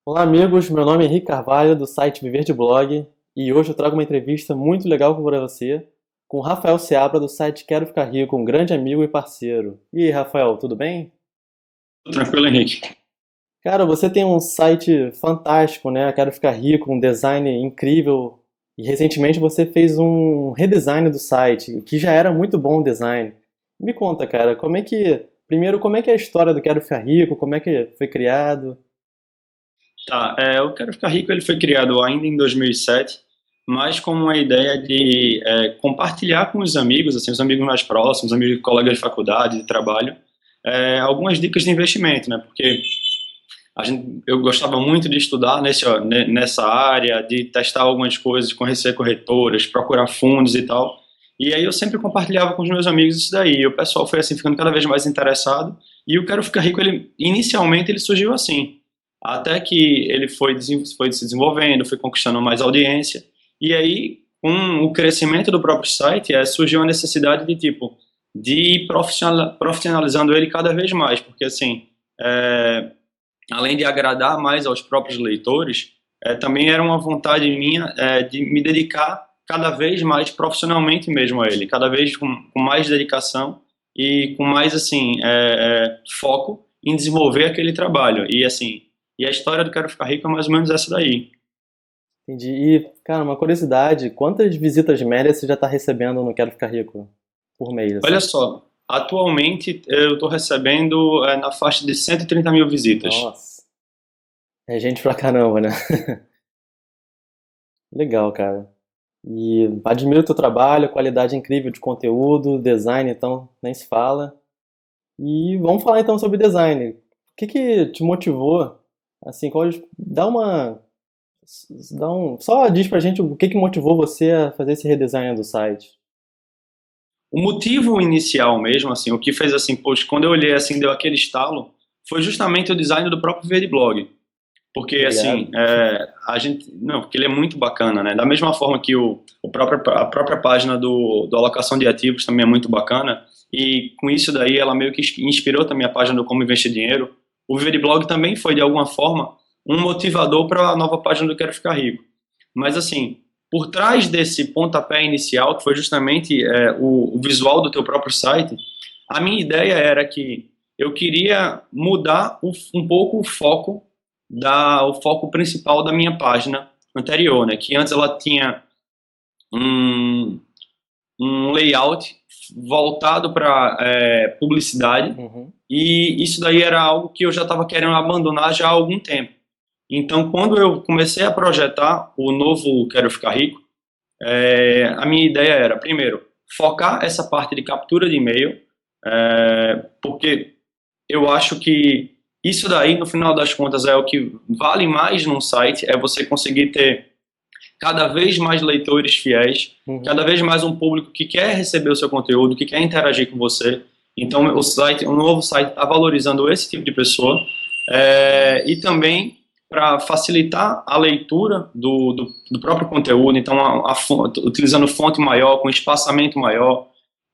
Olá, amigos. Meu nome é Henrique Carvalho, do site Viver de Blog, e hoje eu trago uma entrevista muito legal para você com o Rafael Seabra, do site Quero Ficar Rico, um grande amigo e parceiro. E aí, Rafael, tudo bem? Tranquilo, Henrique. Cara, você tem um site fantástico, né? Quero Ficar Rico, um design incrível. E recentemente você fez um redesign do site, que já era muito bom o design. Me conta, cara, primeiro, como é que é a história do Quero Ficar Rico? Como é que foi criado? Tá, o Quero Ficar Rico ele foi criado ainda em 2007, mas com uma ideia de compartilhar com os amigos, assim, os amigos mais próximos, amigos, colegas de faculdade, de trabalho, algumas dicas de investimento, né? Porque eu gostava muito de estudar nessa área, de testar algumas coisas, conhecer corretoras, procurar fundos e tal. E aí eu sempre compartilhava com os meus amigos isso daí. E o pessoal foi assim ficando cada vez mais interessado. E o Quero Ficar Rico, inicialmente ele surgiu assim, até que ele foi se desenvolvendo, foi conquistando mais audiência. E aí, com o crescimento do próprio site, surgiu a necessidade de tipo de ir profissionalizando ele cada vez mais, porque assim, é, além de agradar mais aos próprios leitores, também era uma vontade minha de me dedicar cada vez mais profissionalmente mesmo a ele, cada vez com mais dedicação e com mais assim foco em desenvolver aquele trabalho. E assim, e a história do Quero Ficar Rico é mais ou menos essa daí. Entendi. E, cara, uma curiosidade, quantas visitas médias você já está recebendo no Quero Ficar Rico por mês, Olha assim? só, atualmente eu estou recebendo na faixa de 130 mil visitas. Nossa, é gente pra caramba, né? Legal, cara. E admiro o teu trabalho, qualidade incrível de conteúdo, design, então, nem se fala. E vamos falar então sobre design. O que que te motivou? Assim, só diz pra gente o que que motivou você a fazer esse redesign do site. O motivo inicial mesmo, assim, o que fez assim, poxa, quando eu olhei assim, deu aquele estalo, foi justamente o design do próprio Verde. Porque, assim, Obrigado. a gente. Não, porque ele é muito bacana, né? Da mesma forma que a própria página do alocação de ativos também é muito bacana, e com isso daí ela meio que inspirou também a página do Como Investir Dinheiro. O Viver de Blog também foi, de alguma forma, um motivador para a nova página do Quero Ficar Rico. Mas, assim, por trás desse pontapé inicial, que foi justamente o visual do teu próprio site, a minha ideia era que eu queria mudar um pouco o foco principal da minha página anterior, né? Que antes ela tinha um, um layout voltado para publicidade, Uhum. e isso daí era algo que eu já estava querendo abandonar já há algum tempo. Então, quando eu comecei a projetar o novo Quero Ficar Rico, a minha ideia era, primeiro, focar essa parte de captura de e-mail, porque eu acho que isso daí, no final das contas, é o que vale mais num site, é você conseguir ter cada vez mais leitores fiéis, Uhum. cada vez mais um público que quer receber o seu conteúdo, que quer interagir com você. Então, o novo site está valorizando esse tipo de pessoa, e também para facilitar a leitura do próprio conteúdo, então utilizando fonte maior, com espaçamento maior,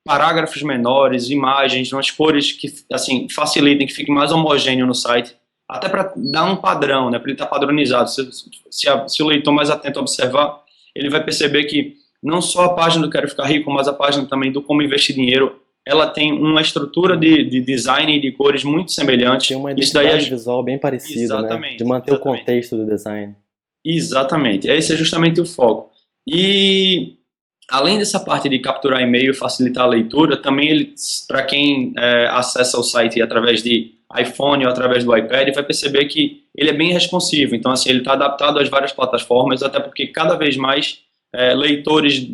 parágrafos menores, imagens, umas cores que assim facilitem, que fique mais homogêneo no site, até para dar um padrão, né, para ele estar padronizado. Se o leitor mais atento observar, ele vai perceber que não só a página do Quero Ficar Rico, mas a página também do Como Investir Dinheiro, ela tem uma estrutura de design e de cores muito Tem semelhantes. uma Isso daí é identidade visual bem parecida, né? De exatamente, manter o exatamente. contexto do design. Exatamente, esse é justamente o foco. E além dessa parte de capturar e-mail e facilitar a leitura, também ele, para quem acessa o site através de iPhone ou através do iPad, vai perceber que ele é bem responsivo. Então, assim, ele está adaptado às várias plataformas, até porque cada vez mais leitores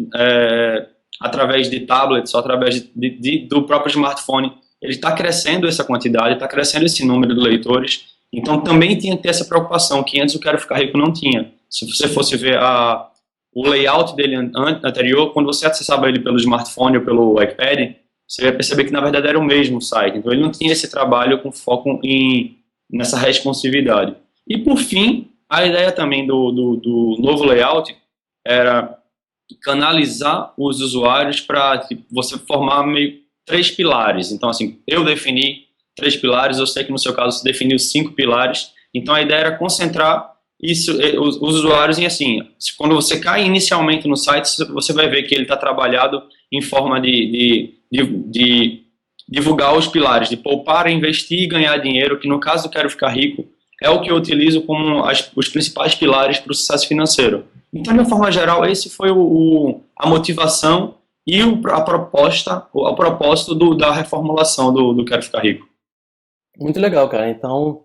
através de tablets ou através do próprio smartphone, ele está crescendo essa quantidade, está crescendo esse número de leitores. Então, também tinha que ter essa preocupação, que antes o Quero Ficar Rico não tinha. Se você fosse ver o layout dele anterior, quando você acessava ele pelo smartphone ou pelo iPad, você ia perceber que na verdade era o mesmo site. Então ele não tinha esse trabalho com foco nessa responsividade. E por fim, a ideia também do novo layout era canalizar os usuários para você formar meio três pilares. Então, assim, eu defini três pilares, eu sei que no seu caso você definiu cinco pilares, Então a ideia era concentrar os usuários em assim, quando você cai inicialmente no site, você vai ver que ele está trabalhado em forma de divulgar os pilares, de poupar, investir e ganhar dinheiro, que no caso do Quero Ficar Rico, é o que eu utilizo como os principais pilares para o sucesso financeiro. Então, de uma forma geral, esse foi a motivação e a proposta, o propósito da reformulação do Quero Ficar Rico. Muito legal, cara. Então,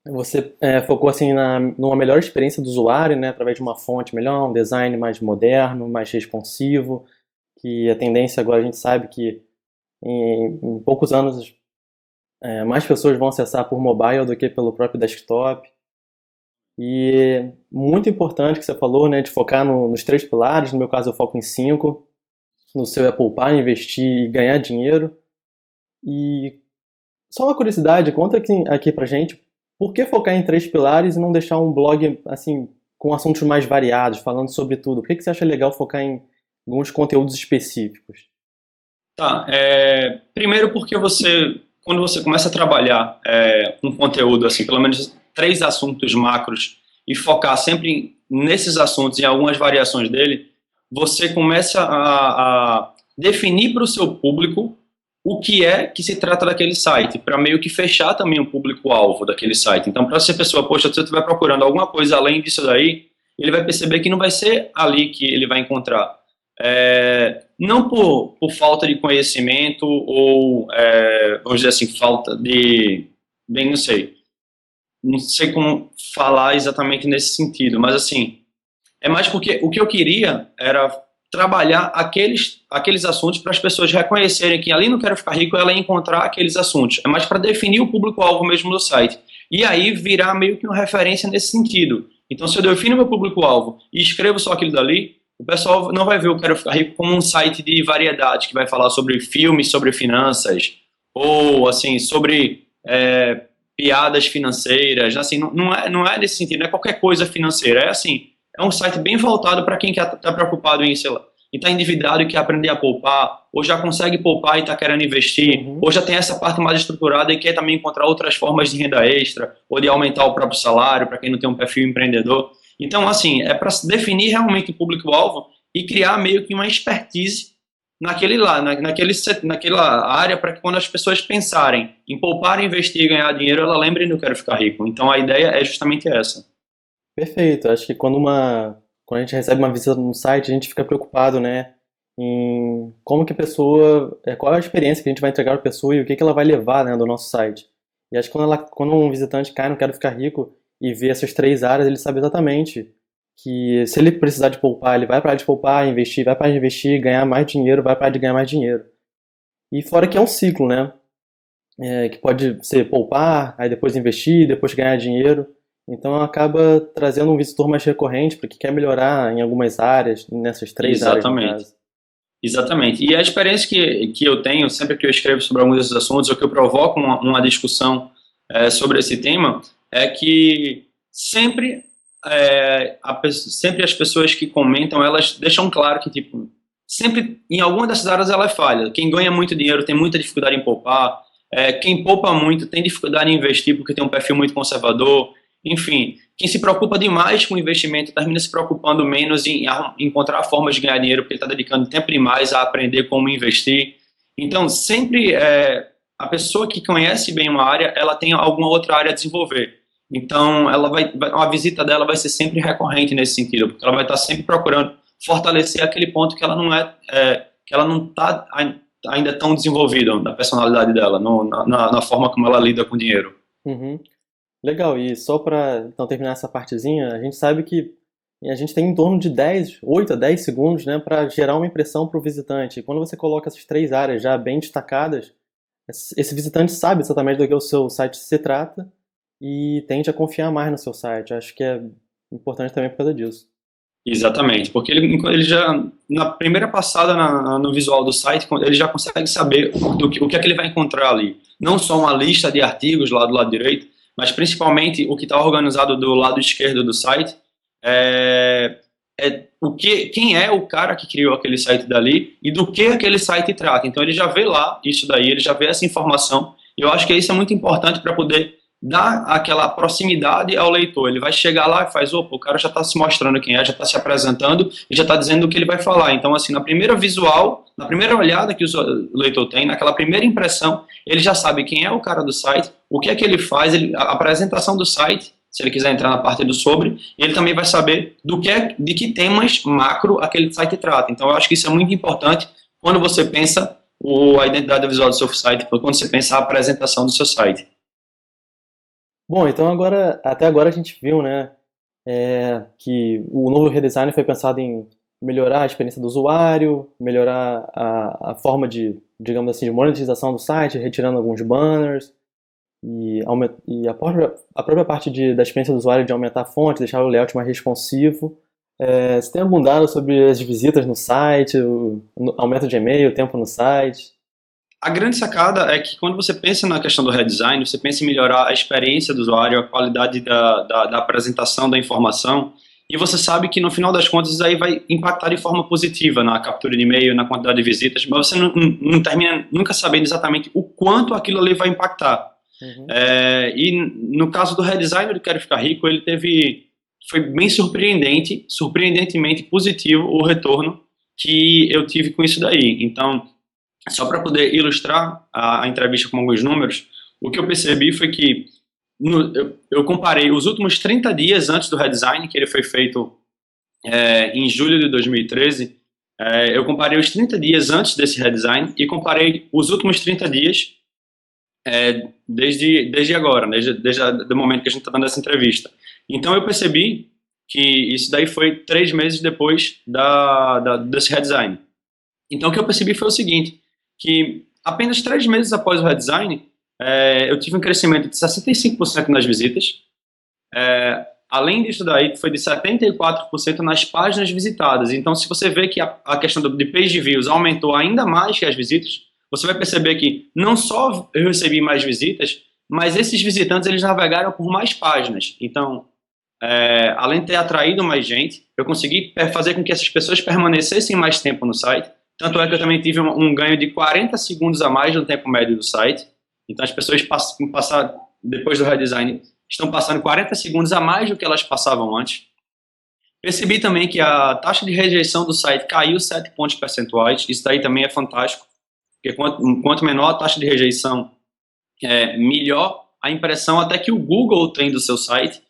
você focou assim numa melhor experiência do usuário, né, através de uma fonte melhor, um design mais moderno, mais responsivo, que a tendência agora a gente sabe que em poucos anos mais pessoas vão acessar por mobile do que pelo próprio desktop. E muito importante que você falou, né, de focar nos três pilares. No meu caso, eu foco em cinco. No seu é poupar, investir e ganhar dinheiro. E só uma curiosidade, conta aqui pra gente, por que focar em três pilares e não deixar um blog assim com assuntos mais variados, falando sobre tudo? Por que você acha legal focar em alguns conteúdos específicos? Tá, primeiro porque quando você começa a trabalhar um conteúdo, assim, pelo menos 3 assuntos macros, e focar sempre nesses assuntos e algumas variações dele, você começa a definir para o seu público o que é que se trata daquele site, para meio que fechar também o público-alvo daquele site. Então, para essa pessoa, poxa, se você estiver procurando alguma coisa além disso daí, ele vai perceber que não vai ser ali que ele vai encontrar. Não por falta de conhecimento ou, vamos dizer assim, falta de... Bem, não sei como falar exatamente nesse sentido, mas assim, é mais porque o que eu queria era trabalhar aqueles assuntos para as pessoas reconhecerem que ali no Quero Ficar Rico ela ia encontrar aqueles assuntos. É mais para definir o público-alvo mesmo do site. E aí virar meio que uma referência nesse sentido. Então, se eu defino meu público-alvo e escrevo só aquilo dali, o pessoal não vai ver o Quero Ficar Rico como um site de variedade, que vai falar sobre filmes, sobre finanças, ou assim, sobre piadas financeiras. Assim, não é nesse sentido, não é qualquer coisa financeira. É assim, é um site bem voltado para quem está preocupado em, sei lá, e está endividado e quer aprender a poupar, ou já consegue poupar e está querendo investir, ou já tem essa parte mais estruturada e quer também encontrar outras formas de renda extra, ou de aumentar o próprio salário, para quem não tem um perfil empreendedor. Então, assim, é para definir realmente o público-alvo e criar meio que uma expertise naquela área, para que quando as pessoas pensarem em poupar, investir e ganhar dinheiro, ela lembre do Quero Ficar Rico. Então, a ideia é justamente essa. Perfeito. Acho que quando a gente recebe uma visita no site, a gente fica preocupado, né, em como que a pessoa, qual é a experiência que a gente vai entregar para a pessoa e o que que ela vai levar, né, do nosso site. E acho que quando um visitante cai no Quero Ficar Rico e vê essas três áreas, ele sabe exatamente que se ele precisar de poupar, ele vai para a área de poupar, investir, vai para a área de investir, ganhar mais dinheiro, vai para a área de ganhar mais dinheiro. E fora que é um ciclo, né, que pode ser poupar, aí depois investir, depois ganhar dinheiro. Então acaba trazendo um visitor mais recorrente, porque quer melhorar em algumas áreas, nessas três áreas no caso. Exatamente. E a experiência que eu tenho, sempre que eu escrevo sobre alguns desses assuntos, ou que eu provoco uma discussão sobre esse tema, é que sempre as pessoas que comentam, elas deixam claro que, tipo, sempre em alguma dessas áreas ela é falha. Quem ganha muito dinheiro tem muita dificuldade em poupar, quem poupa muito tem dificuldade em investir porque tem um perfil muito conservador. Enfim, quem se preocupa demais com o investimento termina se preocupando menos em encontrar formas de ganhar dinheiro, porque ele está dedicando tempo demais a aprender como investir. Então, sempre a pessoa que conhece bem uma área, ela tem alguma outra área a desenvolver. Então, a visita dela vai ser sempre recorrente nesse sentido, porque ela vai estar sempre procurando fortalecer aquele ponto que ela não está ainda tão desenvolvida na personalidade dela, na forma como ela lida com o dinheiro. Uhum. Legal, e só para então terminar essa partezinha, a gente sabe que a gente tem em torno de 8 a 10 segundos, né, para gerar uma impressão para o visitante. E quando você coloca essas três áreas já bem destacadas, esse visitante sabe exatamente do que o seu site se trata e tende a confiar mais no seu site. Eu acho que é importante também por causa disso. Exatamente, porque ele já, na primeira passada no visual do site, ele já consegue saber o que é que ele vai encontrar ali. Não só uma lista de artigos lá do lado direito, mas principalmente o que está organizado do lado esquerdo do site, quem é o cara que criou aquele site dali e do que aquele site trata. Então ele já vê lá isso daí, ele já vê essa informação, e eu acho que isso é muito importante para poder dá aquela proximidade ao leitor. Ele vai chegar lá e faz, opa, o cara já está se mostrando quem é, já está se apresentando e já está dizendo o que ele vai falar. Então, assim, na primeira visual, na primeira olhada que o leitor tem, naquela primeira impressão, ele já sabe quem é o cara do site, o que é que ele faz, a apresentação do site, se ele quiser entrar na parte do sobre, e ele também vai saber de que temas macro aquele site trata. Então, eu acho que isso é muito importante quando você pensa a identidade visual do seu site, quando você pensa a apresentação do seu site. Bom, então agora, até agora a gente viu, né, que o novo redesign foi pensado em melhorar a experiência do usuário, melhorar a forma de, digamos assim, de monetização do site, retirando alguns banners, e a própria parte da experiência do usuário de aumentar a fonte, deixar o layout mais responsivo. Você tem algum dado sobre as visitas no site, o aumento de e-mail, o tempo no site? A grande sacada é que quando você pensa na questão do redesign, você pensa em melhorar a experiência do usuário, a qualidade da apresentação da informação, e você sabe que no final das contas isso aí vai impactar de forma positiva na captura de e-mail, na quantidade de visitas, mas você não termina nunca sabendo exatamente o quanto aquilo ali vai impactar. Uhum. E no caso do redesign do Quero Ficar Rico, foi bem surpreendentemente positivo o retorno que eu tive com isso daí. Então, só para poder ilustrar a entrevista com alguns números, o que eu percebi foi que eu comparei os últimos 30 dias antes do redesign, que ele foi feito em julho de 2013, eu comparei os 30 dias antes desse redesign e comparei os últimos 30 dias desde agora, desde o momento que a gente está dando essa entrevista. Então eu percebi que isso daí foi 3 meses depois desse redesign. Então o que eu percebi foi o seguinte, que apenas 3 meses após o redesign, eu tive um crescimento de 65% nas visitas. Além disso daí, foi de 74% nas páginas visitadas. Então, se você vê que a questão de page views aumentou ainda mais que as visitas, você vai perceber que não só eu recebi mais visitas, mas esses visitantes eles navegaram por mais páginas. Então, além de ter atraído mais gente, eu consegui fazer com que essas pessoas permanecessem mais tempo no site. Tanto é que eu também tive um ganho de 40 segundos a mais no tempo médio do site. Então, as pessoas depois do redesign estão passando 40 segundos a mais do que elas passavam antes. Percebi também que a taxa de rejeição do site caiu 7 pontos percentuais. Isso daí também é fantástico, porque quanto menor a taxa de rejeição, melhor a impressão até que o Google tem do seu site.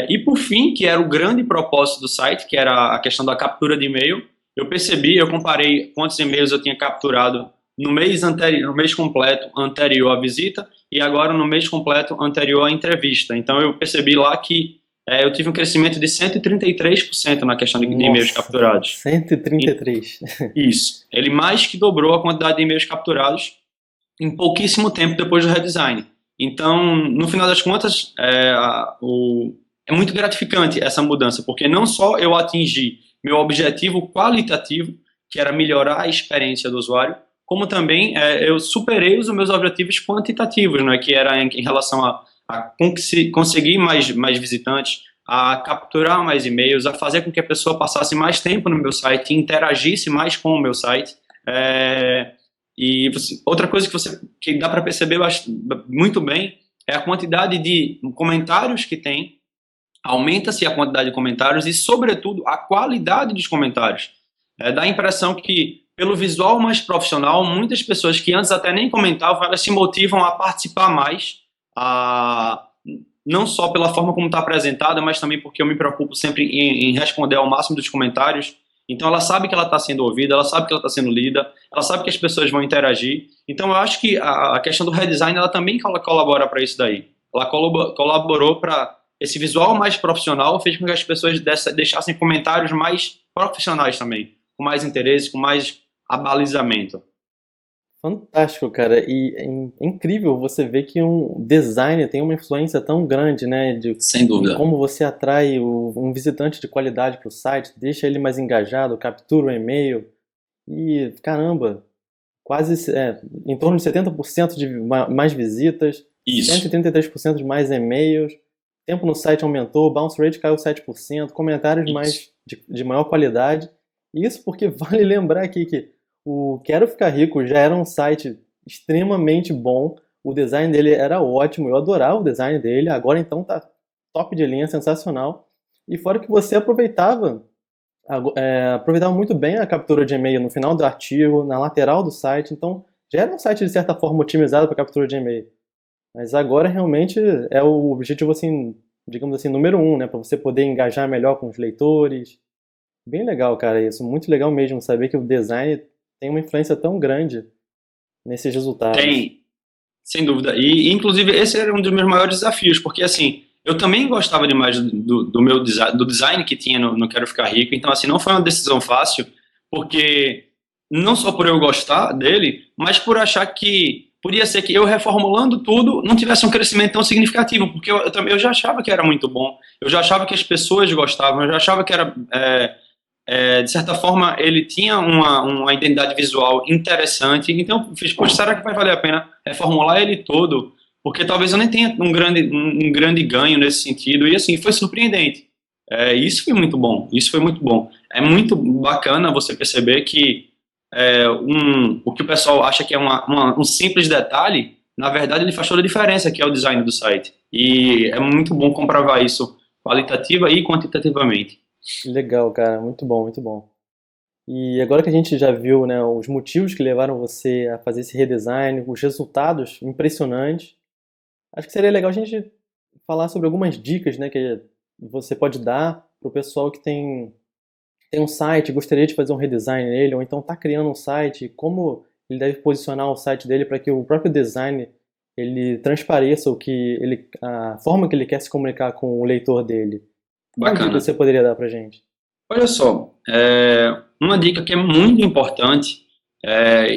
E por fim, que era o grande propósito do site, que era a questão da captura de e-mail, eu comparei quantos e-mails eu tinha capturado no mês completo anterior à visita e agora no mês completo anterior à entrevista. Então eu percebi lá que eu tive um crescimento de 133% na questão de e-mails capturados. 133. Isso. Ele mais que dobrou a quantidade de e-mails capturados em pouquíssimo tempo depois do redesign. Então, no final das contas, é muito gratificante essa mudança, porque não só eu atingi meu objetivo qualitativo, que era melhorar a experiência do usuário, como também eu superei os meus objetivos quantitativos, né, que era em relação a conseguir mais visitantes, a capturar mais e-mails, a fazer com que a pessoa passasse mais tempo no meu site, interagisse mais com o meu site. Outra coisa que dá para perceber muito bem é a quantidade de comentários que tem. Aumenta-se a quantidade de comentários e, sobretudo, a qualidade dos comentários. Dá a impressão que, pelo visual mais profissional, muitas pessoas que antes até nem comentavam, elas se motivam a participar mais, não só pela forma como está apresentada, mas também porque eu me preocupo sempre em responder ao máximo dos comentários. Então ela sabe que ela está sendo ouvida, ela sabe que ela está sendo lida, ela sabe que as pessoas vão interagir. Então eu acho que a questão do redesign ela também colabora para isso daí. Ela colaborou para esse visual mais profissional, fez com que as pessoas deixassem comentários mais profissionais também, com mais interesse, com mais abalizamento. Fantástico, cara. E é incrível você ver que um design tem uma influência tão grande, né? Sem Em dúvida. como você atrai um visitante de qualidade para o site, deixa ele mais engajado, captura o e-mail. E, caramba, em torno de 70% de mais visitas, Isso. 133% de mais e-mails, tempo no site aumentou, bounce rate caiu 7%, comentários Isso. de maior qualidade. Isso porque vale lembrar aqui que o Quero Ficar Rico já era um site extremamente bom, O design dele era ótimo, eu adorava o design dele, agora então tá top de linha, sensacional. E fora que você aproveitava muito bem a captura de e-mail no final do artigo, na lateral do site, então já era um site de certa forma otimizado para captura de e-mail. Mas agora realmente é o objetivo assim, digamos assim, número um, né, para você poder engajar melhor com os leitores. Bem legal, cara, isso, muito legal mesmo saber que o design tem uma influência tão grande nesses resultados. Tem, sem dúvida. E, inclusive, esse era um dos meus maiores desafios, porque, assim, eu também gostava demais do meu design, do design que tinha no Quero Ficar Rico, então, assim, não foi uma decisão fácil, porque não só por eu gostar dele, mas por achar que podia ser que eu reformulando tudo não tivesse um crescimento tão significativo, porque eu já achava que era muito bom, eu já achava que as pessoas gostavam, eu já achava que era de certa forma, ele tinha uma identidade visual interessante, então eu fiz, poxa, será que vai valer a pena reformular ele todo? Porque talvez eu nem tenha um grande ganho nesse sentido, e assim, foi surpreendente. Isso foi muito bom, isso foi muito bom. É muito bacana você perceber que o que o pessoal acha que é um simples detalhe, na verdade ele faz toda a diferença, que é o design do site. E é muito bom comprovar isso qualitativa e quantitativamente. Legal, cara, muito bom, muito bom. E agora que a gente já viu, né, os motivos que levaram você a fazer esse redesign, os resultados impressionantes, acho que seria legal a gente falar sobre algumas dicas, né, que você pode dar para o pessoal que tem um site, gostaria de fazer um redesign nele, ou então está criando um site, como ele deve posicionar o site dele para que o próprio design ele transpareça a forma que ele quer se comunicar com o leitor dele. Qual dica Bacana. você poderia dar para gente? Olha só, uma dica que é muito importante,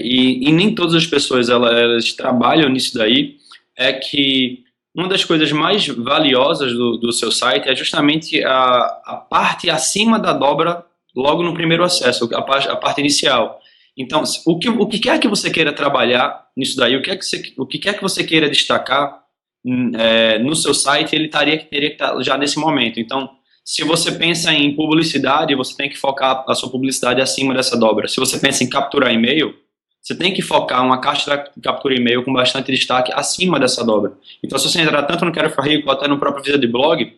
e nem todas as pessoas elas trabalham nisso daí, é que uma das coisas mais valiosas do seu site é justamente a parte acima da dobra, logo no primeiro acesso, a parte inicial. Então, o que quer que você queira trabalhar nisso daí, o que quer que você queira destacar no seu site, ele teria que estar já nesse momento. Então, se você pensa em publicidade, você tem que focar a sua publicidade acima dessa dobra. Se você pensa em capturar e-mail, você tem que focar uma caixa de captura e-mail com bastante destaque acima dessa dobra. Então, se você entrar tanto no Quero Ficar Rico quanto até no próprio Vida de Blog,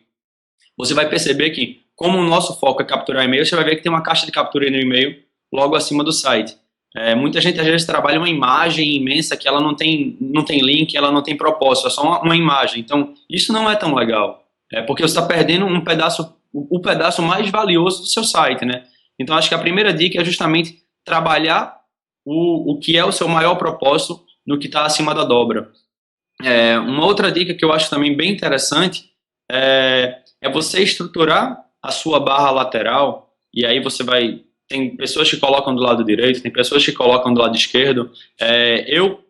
você vai perceber que, como o nosso foco é capturar e-mail, você vai ver que tem uma caixa de captura no e-mail logo acima do site. Muita gente às vezes trabalha uma imagem imensa que ela não tem link, ela não tem propósito, é só uma imagem. Então, isso não é tão legal. Porque você está perdendo o pedaço mais valioso do seu site, né? Então, acho que a primeira dica é justamente trabalhar o que é o seu maior propósito no que está acima da dobra. Uma outra dica que eu acho também bem interessante é você estruturar a sua barra lateral, e aí você vai... Tem pessoas que colocam do lado direito, tem pessoas que colocam do lado esquerdo. Eu,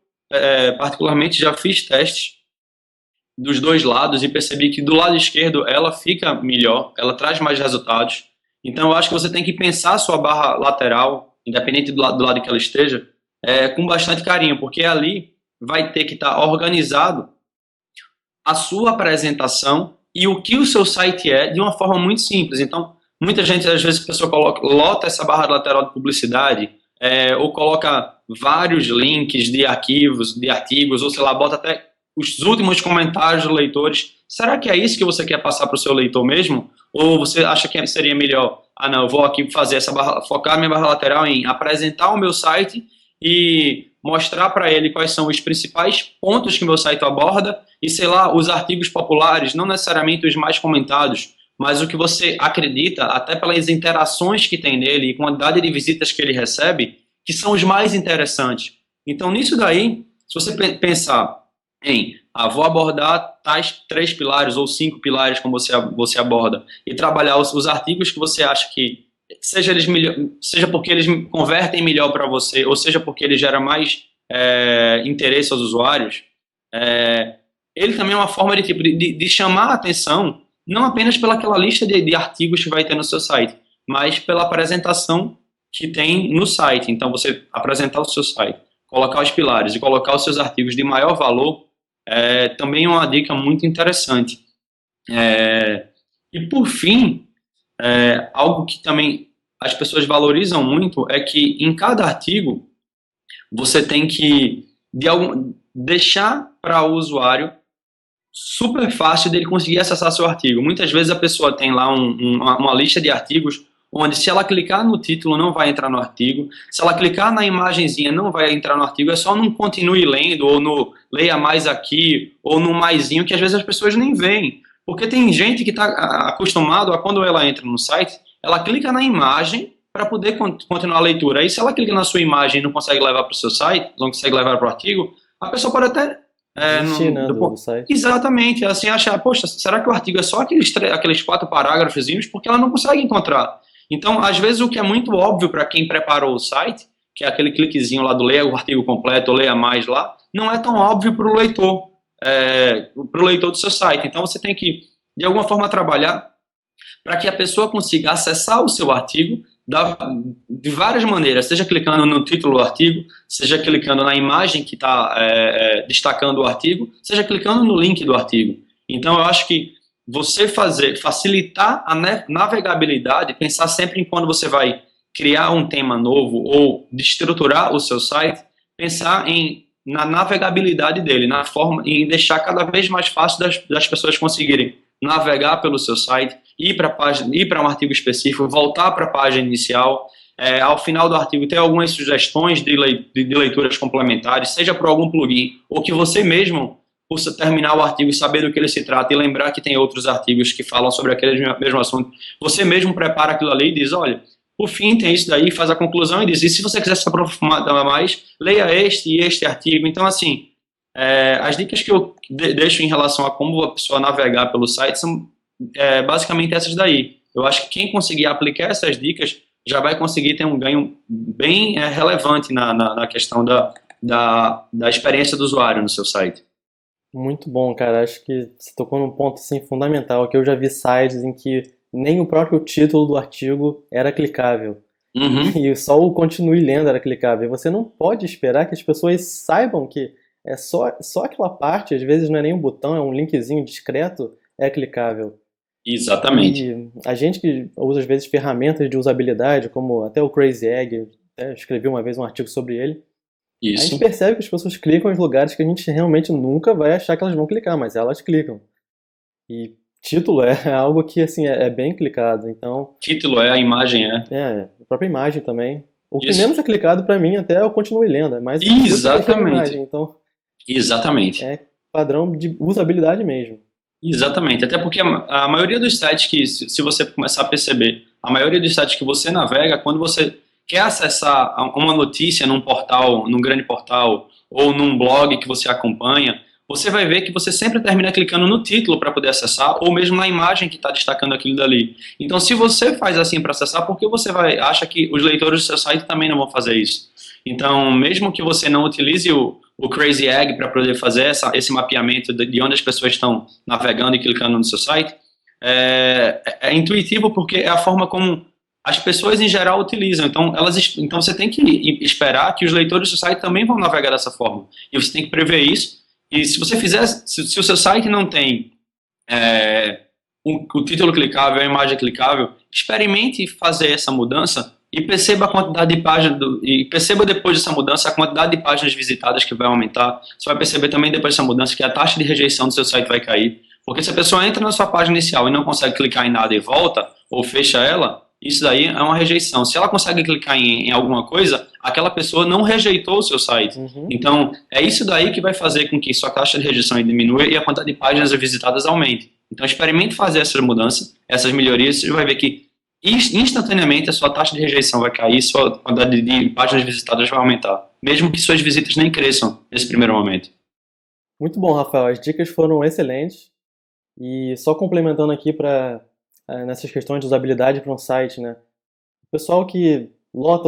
particularmente, já fiz testes dos dois lados e percebi que do lado esquerdo ela fica melhor, ela traz mais resultados. Então eu acho que você tem que pensar a sua barra lateral, independente do lado que ela esteja, com bastante carinho, porque ali vai ter que estar organizado a sua apresentação e o que o seu site é de uma forma muito simples. Então, muita gente, às vezes, a pessoa lota essa barra lateral de publicidade, ou coloca vários links de arquivos, de artigos, ou sei lá, bota até os últimos comentários dos leitores. Será que é isso que você quer passar para o seu leitor mesmo? Ou você acha que seria melhor, não, eu vou aqui fazer focar minha barra lateral em apresentar o meu site e mostrar para ele quais são os principais pontos que o meu site aborda e, sei lá, os artigos populares, não necessariamente os mais comentados, mas o que você acredita, até pelas interações que tem nele e quantidade de visitas que ele recebe, que são os mais interessantes. Então, nisso daí, se você pensar vou abordar tais 3 pilares ou 5 pilares como você aborda e trabalhar os artigos que você acha que seja porque eles convertem melhor para você ou seja porque ele gera mais interesse aos usuários, ele também é uma forma de chamar a atenção não apenas pelaquela lista de artigos que vai ter no seu site, mas pela apresentação que tem no site. Então você apresentar o seu site, colocar os pilares e colocar os seus artigos de maior valor também é uma dica muito interessante. E por fim, algo que também as pessoas valorizam muito é que em cada artigo você tem que deixar para o usuário super fácil dele conseguir acessar seu artigo. Muitas vezes a pessoa tem lá uma lista de artigos onde se ela clicar no título não vai entrar no artigo, se ela clicar na imagenzinha não vai entrar no artigo, é só no continue lendo, ou no leia mais aqui, ou no maisinho, que às vezes as pessoas nem veem. Porque tem gente que está acostumado a, quando ela entra no site, ela clica na imagem para poder continuar a leitura. Aí se ela clica na sua imagem e não consegue levar para o seu site, não consegue levar para o artigo, a pessoa pode até Desistir, né, do site. exatamente, assim, achar, poxa, será que o artigo é só aqueles 4 parágrafozinhos? Porque ela não consegue encontrar. Então, às vezes, o que é muito óbvio para quem preparou o site, que é aquele cliquezinho lá do leia o artigo completo, ou leia mais lá, não é tão óbvio para o leitor do seu site. Então, você tem que, de alguma forma, trabalhar para que a pessoa consiga acessar o seu artigo de várias maneiras, seja clicando no título do artigo, seja clicando na imagem que está destacando o artigo, seja clicando no link do artigo. Então, eu acho que você facilitar a navegabilidade, pensar sempre em quando você vai criar um tema novo ou estruturar o seu site, pensar na navegabilidade dele, na forma, em deixar cada vez mais fácil das pessoas conseguirem navegar pelo seu site, ir para um artigo específico, voltar para a página inicial, ao final do artigo ter algumas sugestões de leituras complementares, seja por algum plugin, ou que você mesmo possa terminar o artigo e saber do que ele se trata e lembrar que tem outros artigos que falam sobre aquele mesmo assunto. Você mesmo prepara aquilo ali e diz, olha, por fim tem isso daí, faz a conclusão e diz, e se você quiser se aprofundar mais, leia este e este artigo. Então, assim, as dicas que eu deixo em relação a como a pessoa navegar pelo site são basicamente essas daí. Eu acho que quem conseguir aplicar essas dicas já vai conseguir ter um ganho bem relevante na questão da experiência do usuário no seu site. Muito bom, cara. Acho que você tocou num ponto assim, fundamental, que eu já vi sites em que nem o próprio título do artigo era clicável. Uhum. E só o continue lendo era clicável. E você não pode esperar que as pessoas saibam que é só aquela parte, às vezes não é nem um botão, é um linkzinho discreto, é clicável. Exatamente. E a gente que usa às vezes ferramentas de usabilidade, como até o Crazy Egg, até escrevi uma vez um artigo sobre ele, a gente Isso. percebe que as pessoas clicam em lugares que a gente realmente nunca vai achar que elas vão clicar, mas elas clicam. E título é algo que assim é bem clicado, então Título a imagem a própria imagem também. O que Isso. menos é clicado pra mim até é o continue lendo, é mais o título e a Exatamente. imagem, então Exatamente. é padrão de usabilidade mesmo. Exatamente. Até porque a maioria dos sites que, se você começar a perceber, a maioria dos sites que você navega, quando você quer acessar uma notícia num portal, num grande portal, ou num blog que você acompanha, você vai ver que você sempre termina clicando no título para poder acessar, ou mesmo na imagem que está destacando aquilo dali. Então, se você faz assim para acessar, por que você acha que os leitores do seu site também não vão fazer isso? Então, mesmo que você não utilize o Crazy Egg para poder fazer esse mapeamento de onde as pessoas estão navegando e clicando no seu site, é intuitivo porque é a forma como as pessoas em geral utilizam. Então você tem que esperar que os leitores do site também vão navegar dessa forma. E você tem que prever isso. E se você fizer, se o seu site não tem o título clicável, a imagem clicável, experimente fazer essa mudança e perceba a quantidade de páginas e perceba depois dessa mudança a quantidade de páginas visitadas que vai aumentar. Você vai perceber também depois dessa mudança que a taxa de rejeição do seu site vai cair, porque se a pessoa entra na sua página inicial e não consegue clicar em nada e volta ou fecha ela, isso daí é uma rejeição. Se ela consegue clicar em alguma coisa, aquela pessoa não rejeitou o seu site. Uhum. Então, é isso daí que vai fazer com que sua taxa de rejeição diminua e a quantidade de páginas visitadas aumente. Então, experimente fazer essas mudanças, essas melhorias, você vai ver que instantaneamente a sua taxa de rejeição vai cair, sua quantidade de páginas visitadas vai aumentar, mesmo que suas visitas nem cresçam nesse primeiro momento. Muito bom, Rafael. As dicas foram excelentes. E só complementando aqui nessas questões de usabilidade para um site, né? O pessoal que lota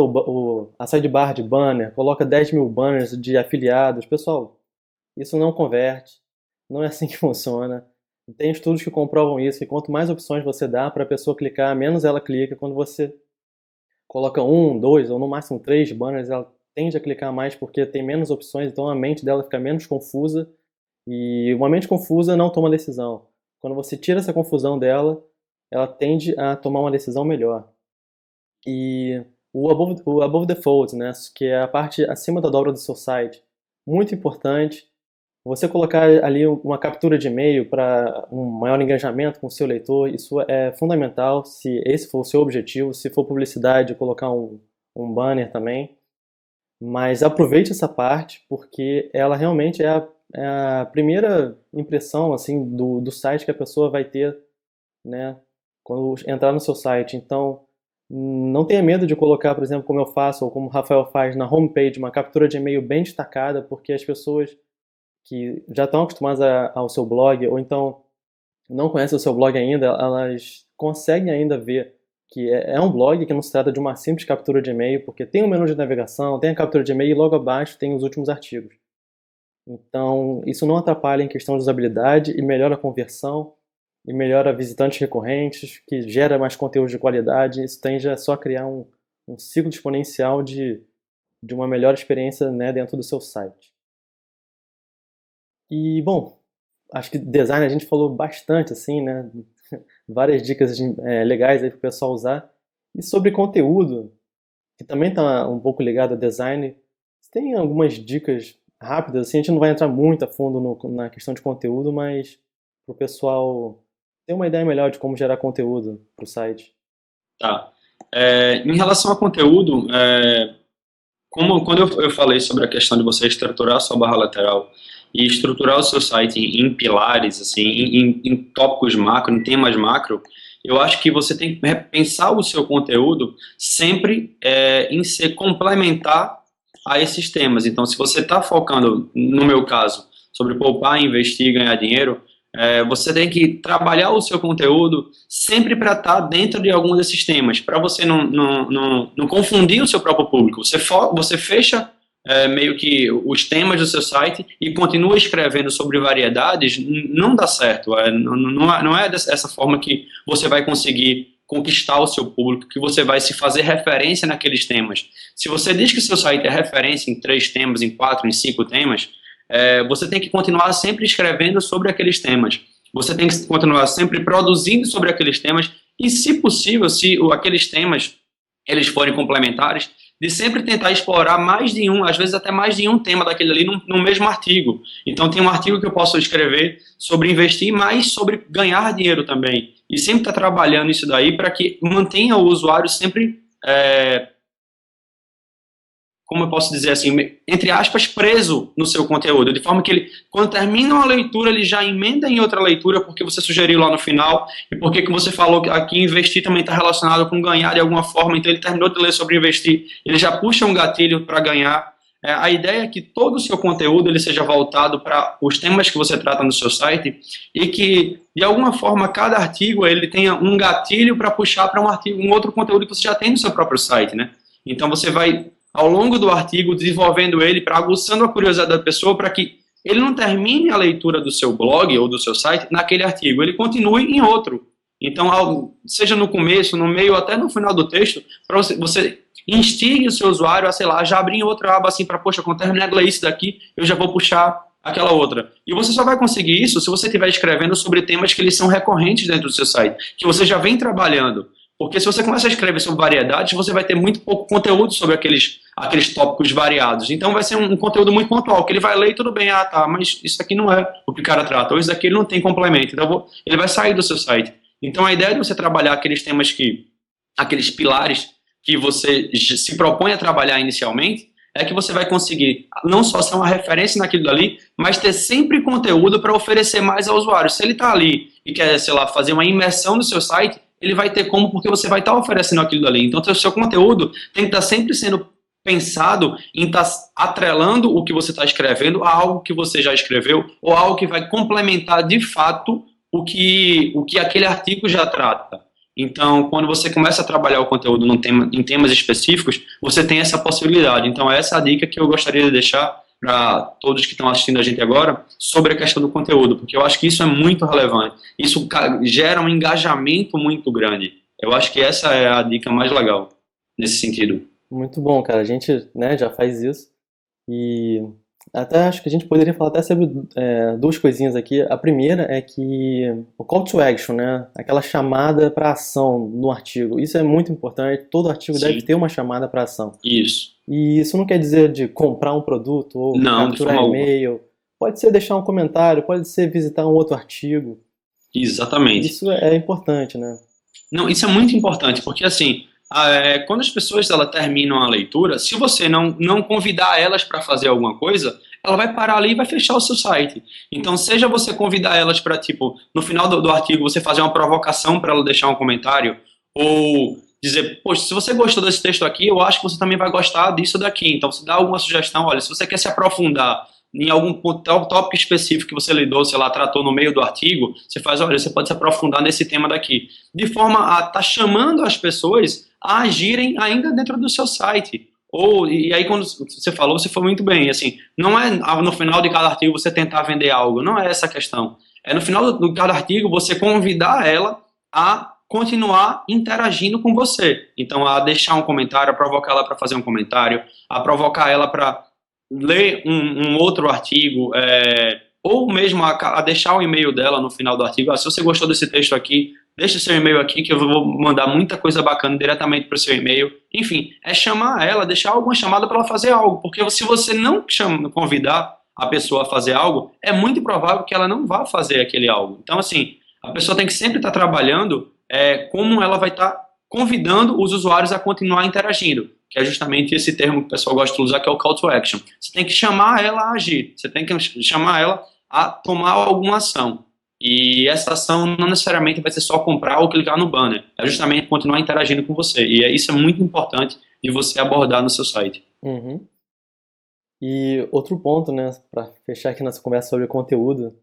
a sidebar de banner, coloca 10 mil banners de afiliados, pessoal, isso não converte, não é assim que funciona. Tem estudos que comprovam isso, que quanto mais opções você dá para a pessoa clicar, menos ela clica. Quando você coloca um, dois ou no máximo três banners, ela tende a clicar mais porque tem menos opções, então a mente dela fica menos confusa. E uma mente confusa não toma decisão. Quando você tira essa confusão dela, ela tende a tomar uma decisão melhor. E o above the fold, né, que é a parte acima da dobra do seu site, muito importante. Você colocar ali uma captura de e-mail para um maior engajamento com o seu leitor, isso é fundamental, se esse for o seu objetivo. Se for publicidade, colocar um banner também. Mas aproveite essa parte, porque ela realmente é a primeira impressão assim do site que a pessoa vai ter, né, quando entrar no seu site. Então, não tenha medo de colocar, por exemplo, como eu faço, ou como o Rafael faz na homepage, uma captura de e-mail bem destacada, porque as pessoas que já estão acostumadas ao seu blog, ou então não conhecem o seu blog ainda, elas conseguem ainda ver que é um blog, que não se trata de uma simples captura de e-mail, porque tem um menu de navegação, tem a captura de e-mail e logo abaixo tem os últimos artigos. Então, isso não atrapalha em questão de usabilidade e melhora a conversão e melhora visitantes recorrentes, que gera mais conteúdo de qualidade. Isso tende a só criar um ciclo exponencial de uma melhor experiência, né, dentro do seu site. E, bom, acho que design a gente falou bastante, assim, né? Várias dicas legais aí para o pessoal usar. E sobre conteúdo, que também está um pouco ligado a design, tem algumas dicas rápidas, assim, a gente não vai entrar muito a fundo na questão de conteúdo, mas para o pessoal ter uma ideia melhor de como gerar conteúdo para o site. Tá. Em relação a conteúdo, quando eu falei sobre a questão de você estruturar a sua barra lateral e estruturar o seu site em pilares, assim, em tópicos macro, em temas macro, eu acho que você tem que repensar o seu conteúdo sempre em ser complementar a esses temas. Então, se você está focando, no meu caso, sobre poupar, investir e ganhar dinheiro, você tem que trabalhar o seu conteúdo sempre para estar dentro de algum desses temas, para você não confundir o seu próprio público. Você fecha meio que os temas do seu site e continua escrevendo sobre variedades, não dá certo. Não é dessa forma que você vai conseguir conquistar o seu público, que você vai se fazer referência naqueles temas. Se você diz que o seu site é referência em 3 temas, em 4, em 5 temas, você tem que continuar sempre escrevendo sobre aqueles temas. Você tem que continuar sempre produzindo sobre aqueles temas e, se possível, se aqueles temas eles forem complementares, de sempre tentar explorar mais de um, às vezes até mais de um tema daquele ali no mesmo artigo. Então tem um artigo que eu posso escrever sobre investir, mas sobre ganhar dinheiro também. E sempre estar trabalhando isso daí para que mantenha o usuário sempre como eu posso dizer assim, entre aspas, preso no seu conteúdo, de forma que ele, quando termina uma leitura, ele já emenda em outra leitura, porque você sugeriu lá no final, e porque que você falou que aqui investir também está relacionado com ganhar de alguma forma, então ele terminou de ler sobre investir, ele já puxa um gatilho para ganhar. A ideia é que todo o seu conteúdo ele seja voltado para os temas que você trata no seu site, e que, de alguma forma, cada artigo ele tenha um gatilho para puxar para um outro conteúdo que você já tem no seu próprio site, né? Então você vai ao longo do artigo, desenvolvendo ele, para aguçando a curiosidade da pessoa, para que ele não termine a leitura do seu blog ou do seu site naquele artigo, ele continue em outro. Então, seja no começo, no meio, até no final do texto, para você instigue o seu usuário a, sei lá, já abrir outra aba assim, para, poxa, quando terminar de ler isso daqui, eu já vou puxar aquela outra. E você só vai conseguir isso se você estiver escrevendo sobre temas que eles são recorrentes dentro do seu site, que você já vem trabalhando. Porque se você começa a escrever sobre variedades, você vai ter muito pouco conteúdo sobre aqueles tópicos variados. Então vai ser um conteúdo muito pontual, que ele vai ler e tudo bem, tá, mas isso aqui não é o que o cara trata, ou isso aqui ele não tem complemento, então ele vai sair do seu site. Então a ideia de você trabalhar aqueles temas aqueles pilares que você se propõe a trabalhar inicialmente, é que você vai conseguir não só ser uma referência naquilo dali, mas ter sempre conteúdo para oferecer mais ao usuário. Se ele está ali e quer, sei lá, fazer uma imersão no seu site, ele vai ter como, porque você vai estar oferecendo aquilo dali. Então, o seu conteúdo tem que estar sempre sendo pensado em estar atrelando o que você está escrevendo a algo que você já escreveu, ou algo que vai complementar de fato o que aquele artigo já trata. Então, quando você começa a trabalhar o conteúdo em temas específicos, você tem essa possibilidade. Então, essa é a dica que eu gostaria de deixar para todos que estão assistindo a gente agora sobre a questão do conteúdo, porque eu acho que isso é muito relevante. Isso gera um engajamento muito grande. Eu acho que essa é a dica mais legal nesse sentido. Muito bom, cara. A gente, né, já faz isso. E até acho que a gente poderia falar até sobre duas coisinhas aqui. A primeira é que o call to action, né, aquela chamada para ação no artigo, isso é muito importante. Todo artigo Sim. deve ter uma chamada para ação. Isso. E isso não quer dizer de comprar um produto ou Não, capturar e-mail. Pode ser deixar um comentário, pode ser visitar um outro artigo. Exatamente. Isso é importante, né? Não, isso é muito importante, porque assim, quando as pessoas terminam a leitura, se você não convidar elas para fazer alguma coisa, ela vai parar ali e vai fechar o seu site. Então, seja você convidar elas para, tipo, no final do artigo, você fazer uma provocação para ela deixar um comentário, ou dizer, poxa, se você gostou desse texto aqui, eu acho que você também vai gostar disso daqui. Então, você dá alguma sugestão, olha, se você quer se aprofundar em algum tópico específico que você lidou, sei lá, tratou no meio do artigo, você faz, olha, você pode se aprofundar nesse tema daqui. De forma a estar chamando as pessoas a agirem ainda dentro do seu site. E aí, quando você falou, você foi muito bem. Assim, não é no final de cada artigo você tentar vender algo, não é essa a questão. É no final de cada artigo você convidar ela a continuar interagindo com você. Então, a deixar um comentário, a provocar ela para fazer um comentário, a provocar ela para ler um outro artigo, ou mesmo a deixar o e-mail dela no final do artigo. Se você gostou desse texto aqui, deixa seu e-mail aqui que eu vou mandar muita coisa bacana diretamente para o seu e-mail. Enfim, é chamar ela, deixar alguma chamada para ela fazer algo, porque se você não convidar a pessoa a fazer algo, é muito provável que ela não vá fazer aquele algo. Então, assim, a pessoa tem que sempre estar trabalhando como ela vai estar convidando os usuários a continuar interagindo, que é justamente esse termo que o pessoal gosta de usar, que é o call to action. Você tem que chamar ela a agir, você tem que chamar ela a tomar alguma ação. E essa ação não necessariamente vai ser só comprar ou clicar no banner, é justamente continuar interagindo com você. E isso é muito importante de você abordar no seu site. Uhum. E outro ponto, né, para fechar aqui nossa conversa sobre conteúdo,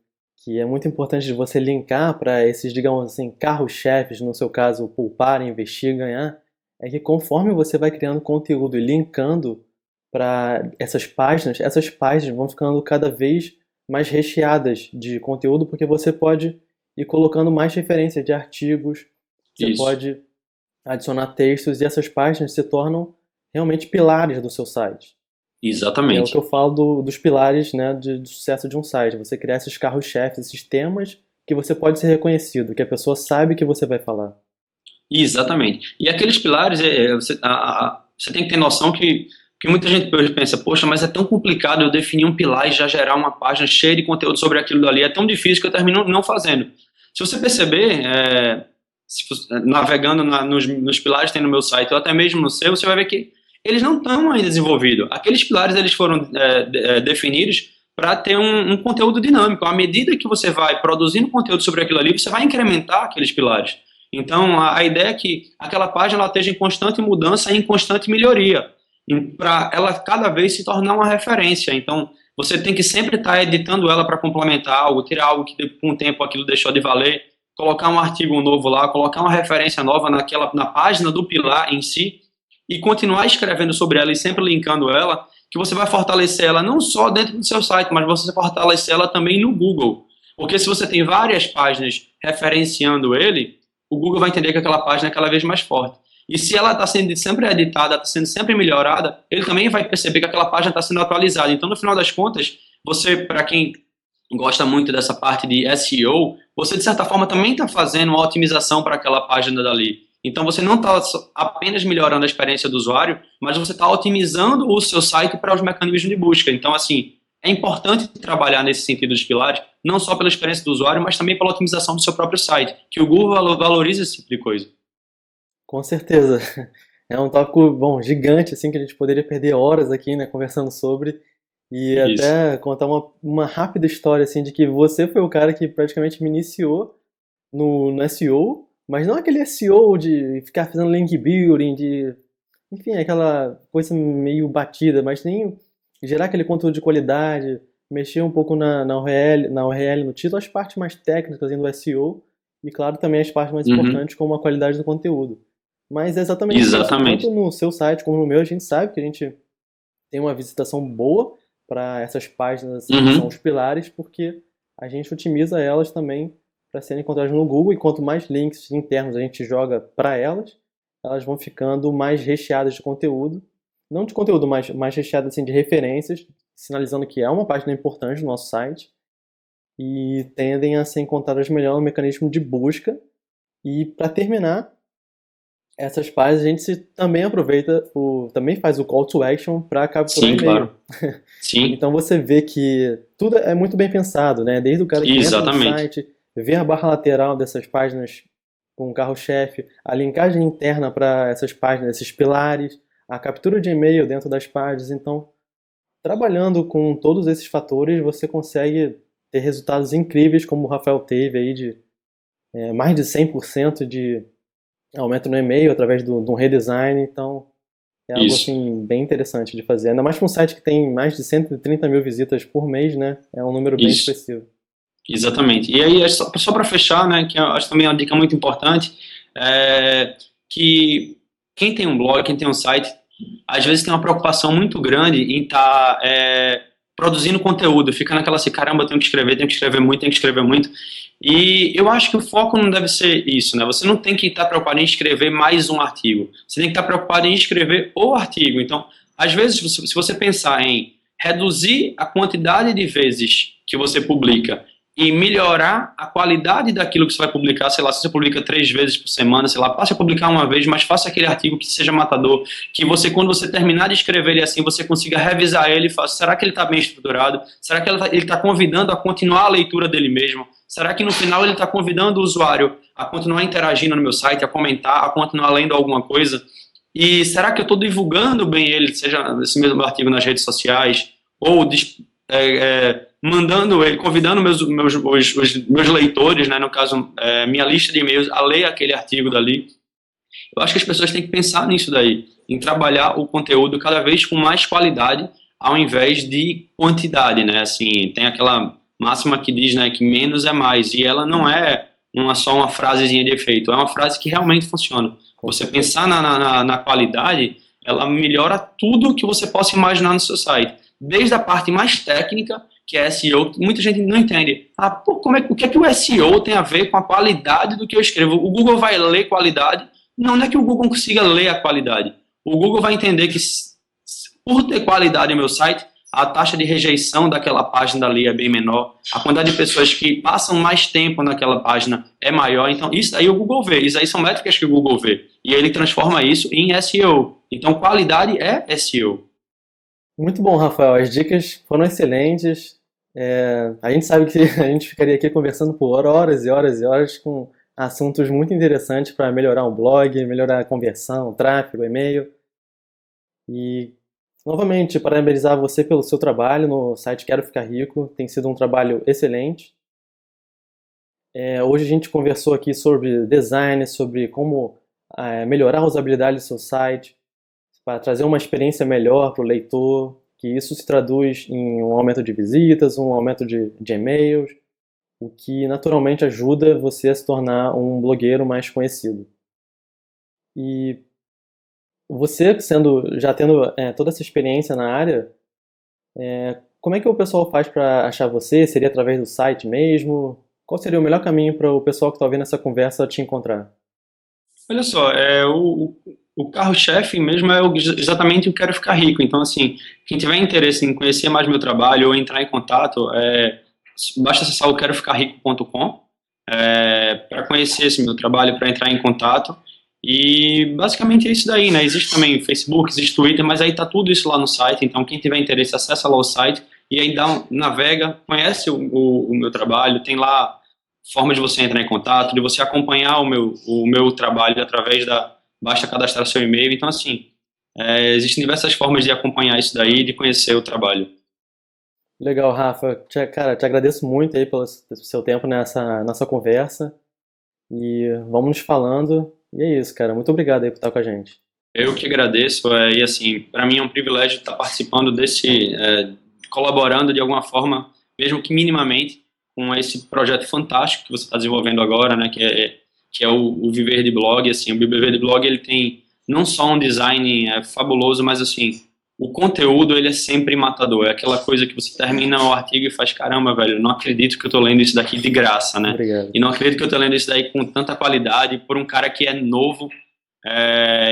que é muito importante de você linkar para esses, digamos assim, carros-chefes, no seu caso, poupar, investir, ganhar, é que conforme você vai criando conteúdo e linkando para essas páginas vão ficando cada vez mais recheadas de conteúdo, porque você pode ir colocando mais referências de artigos, você Isso, pode adicionar textos e essas páginas se tornam realmente pilares do seu site. E é o que exatamente. eu falo dos pilares, né, do sucesso de um site. Você criar esses carros-chefes, esses temas que você pode ser reconhecido, que a pessoa sabe que você vai falar. Exatamente. E aqueles pilares, você tem que ter noção que muita gente pensa, poxa, mas é tão complicado eu definir um pilar e já gerar uma página cheia de conteúdo sobre aquilo dali, é tão difícil que eu termino não fazendo. Se você perceber, navegando nos pilares que tem no meu site, ou até mesmo no seu, você vai ver que eles não estão ainda desenvolvidos. Aqueles pilares eles foram definidos para ter um conteúdo dinâmico. À medida que você vai produzindo conteúdo sobre aquilo ali, você vai incrementar aqueles pilares. Então, a ideia é que aquela página ela esteja em constante mudança e em constante melhoria, para ela cada vez se tornar uma referência. Então, você tem que sempre estar editando ela para complementar algo, tirar algo que com o tempo aquilo deixou de valer, colocar um artigo novo lá, colocar uma referência nova na página do pilar em si, e continuar escrevendo sobre ela e sempre linkando ela, que você vai fortalecer ela não só dentro do seu site, mas você fortalecer ela também no Google. Porque se você tem várias páginas referenciando ele, o Google vai entender que aquela página é cada vez mais forte. E se ela está sendo sempre editada, está sendo sempre melhorada, ele também vai perceber que aquela página está sendo atualizada. Então, no final das contas, você, para quem gosta muito dessa parte de SEO, você, de certa forma, também está fazendo uma otimização para aquela página dali. Então, você não está apenas melhorando a experiência do usuário, mas você está otimizando o seu site para os mecanismos de busca. Então, assim, é importante trabalhar nesse sentido dos pilares, não só pela experiência do usuário, mas também pela otimização do seu próprio site, que o Google valoriza esse tipo de coisa. Com certeza. É um tópico, bom, gigante, assim, que a gente poderia perder horas aqui, né, conversando sobre. E Isso. até contar uma rápida história, assim, de que você foi o cara que praticamente me iniciou no SEO, mas não aquele SEO de ficar fazendo link building, enfim, aquela coisa meio batida, mas nem gerar aquele conteúdo de qualidade, mexer um pouco na URL, no título, as partes mais técnicas assim, do SEO, e claro, também as partes mais Uhum. importantes, como a qualidade do conteúdo. Mas é exatamente isso. Tanto Exatamente. no seu site como no meu, a gente sabe que a gente tem uma visitação boa para essas páginas assim, que são Uhum. os pilares, porque a gente otimiza elas também para serem encontradas no Google, e quanto mais links internos a gente joga para elas, elas vão ficando mais recheadas de conteúdo. Não de conteúdo, mas mais recheadas assim, de referências, sinalizando que é uma página importante do nosso site, e tendem a ser encontradas melhor no mecanismo de busca. E para terminar, essas páginas a gente também aproveita, também faz o call to action para capturar Sim, e-mail. claro. Sim, Então você vê que tudo é muito bem pensado, né? Desde o cara que entra no exatamente. site, vê a barra lateral dessas páginas com o carro-chefe, a linkagem interna para essas páginas, esses pilares, a captura de e-mail dentro das páginas. Então, trabalhando com todos esses fatores, você consegue ter resultados incríveis, como o Rafael teve aí, de mais de 100% de aumento no e-mail através de um redesign. Então, é algo Isso, assim bem interessante de fazer. Ainda mais para um site que tem mais de 130 mil visitas por mês, né? É um número bem isso. expressivo. Exatamente. E aí, só para fechar, né, que eu acho também uma dica muito importante, é que quem tem um blog, quem tem um site, às vezes tem uma preocupação muito grande em estar produzindo conteúdo, fica naquela assim, caramba, tenho que escrever muito, tenho que escrever muito. E eu acho que o foco não deve ser isso, né? Você não tem que estar preocupado em escrever mais um artigo. Você tem que estar preocupado em escrever o artigo. Então, às vezes, se você pensar em reduzir a quantidade de vezes que você publica e melhorar a qualidade daquilo que você vai publicar, sei lá, se você publica 3 vezes por semana, sei lá, passe a publicar uma vez, mas faça aquele artigo que seja matador, que você, quando você terminar de escrever ele assim, você consiga revisar ele e falar, será que ele está bem estruturado? Será que ele está convidando a continuar a leitura dele mesmo? Será que no final ele está convidando o usuário a continuar interagindo no meu site, a comentar, a continuar lendo alguma coisa? E será que eu estou divulgando bem ele, seja esse mesmo artigo nas redes sociais, ou mandando ele, convidando os meus leitores, né, no caso, minha lista de e-mails, a ler aquele artigo dali. Eu acho que as pessoas têm que pensar nisso daí, em trabalhar o conteúdo cada vez com mais qualidade, ao invés de quantidade, né? Assim, tem aquela máxima que diz, né, que menos é mais, e ela não é só uma frasezinha de efeito, é uma frase que realmente funciona. Com Você certeza. pensar na qualidade, ela melhora tudo que você possa imaginar no seu site, desde a parte mais técnica, que é SEO, muita gente não entende. Ah, pô, o que é que o SEO tem a ver com a qualidade do que eu escrevo? O Google vai ler qualidade? Não é que o Google consiga ler a qualidade. O Google vai entender que, por ter qualidade no meu site, a taxa de rejeição daquela página ali é bem menor, a quantidade de pessoas que passam mais tempo naquela página é maior. Então, isso aí o Google vê, isso aí são métricas que o Google vê. E ele transforma isso em SEO. Então, qualidade é SEO. Muito bom, Rafael. As dicas foram excelentes. A gente sabe que a gente ficaria aqui conversando por horas e horas e horas com assuntos muito interessantes para melhorar um blog, melhorar a conversão, o tráfego, e-mail. E, novamente, parabenizar você pelo seu trabalho no site Quero Ficar Rico. Tem sido um trabalho excelente. Hoje a gente conversou aqui sobre design, sobre como melhorar a usabilidade do seu site, para trazer uma experiência melhor para o leitor, que isso se traduz em um aumento de visitas, um aumento de e-mails, o que naturalmente ajuda você a se tornar um blogueiro mais conhecido. E você, já tendo toda essa experiência na área, como é que o pessoal faz para achar você? Seria através do site mesmo? Qual seria o melhor caminho para o pessoal que está ouvindo essa conversa te encontrar? Olha só, o carro-chefe mesmo é exatamente o Quero Ficar Rico. Então, assim, quem tiver interesse em conhecer mais meu trabalho ou entrar em contato, basta acessar o queroficarrico.com para conhecer esse meu trabalho, para entrar em contato. E basicamente é isso daí, né? Existe também Facebook, existe Twitter, mas aí tá tudo isso lá no site. Então, quem tiver interesse, acessa lá o site e aí navega, conhece o meu trabalho, tem lá forma de você entrar em contato, de você acompanhar o meu trabalho através basta cadastrar seu e-mail. Então, assim, existem diversas formas de acompanhar isso daí e de conhecer o trabalho. Legal, Rafa. Cara, te agradeço muito aí pelo seu tempo nessa nossa conversa. E vamos nos falando. E é isso, cara. Muito obrigado aí por estar com a gente. Eu que agradeço, e assim, para mim é um privilégio estar participando colaborando de alguma forma, mesmo que minimamente, com esse projeto fantástico que você está desenvolvendo agora, né, que é o Viver de Blog. Assim, o Viver de Blog, ele tem não só um design fabuloso, mas assim, o conteúdo, ele é sempre matador, é aquela coisa que você termina o artigo e faz, caramba, velho, não acredito que eu tô lendo isso daqui de graça, né, Obrigado. e não acredito que eu tô lendo isso daí com tanta qualidade, por um cara que é novo.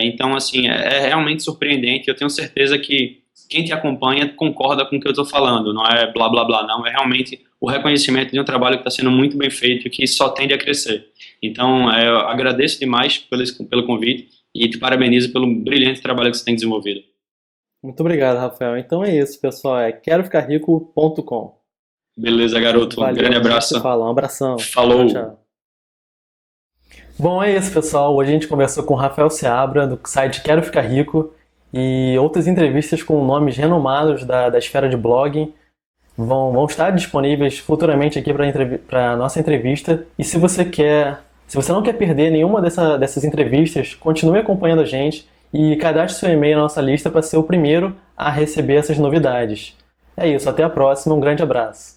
Então, assim, é realmente surpreendente. Eu tenho certeza que quem te acompanha concorda com o que eu estou falando. Não é blá blá blá, não. É realmente o reconhecimento de um trabalho que está sendo muito bem feito e que só tende a crescer. Então, eu agradeço demais pelo convite e te parabenizo pelo brilhante trabalho que você tem desenvolvido. Muito obrigado, Rafael. Então é isso, pessoal. É queroficarrico.com. Beleza, garoto. Um Valeu, grande a gente se abraço. fala. Um abração. Tchau, Falou! tchau. Bom, é isso, pessoal. Hoje a gente conversou com o Rafael Seabra, do site Quero Ficar Rico, e outras entrevistas com nomes renomados da esfera de blogging vão estar disponíveis futuramente aqui para a nossa entrevista. E se você não quer perder nenhuma dessas entrevistas, continue acompanhando a gente e cadastre seu e-mail na nossa lista para ser o primeiro a receber essas novidades. É isso, até a próxima, um grande abraço.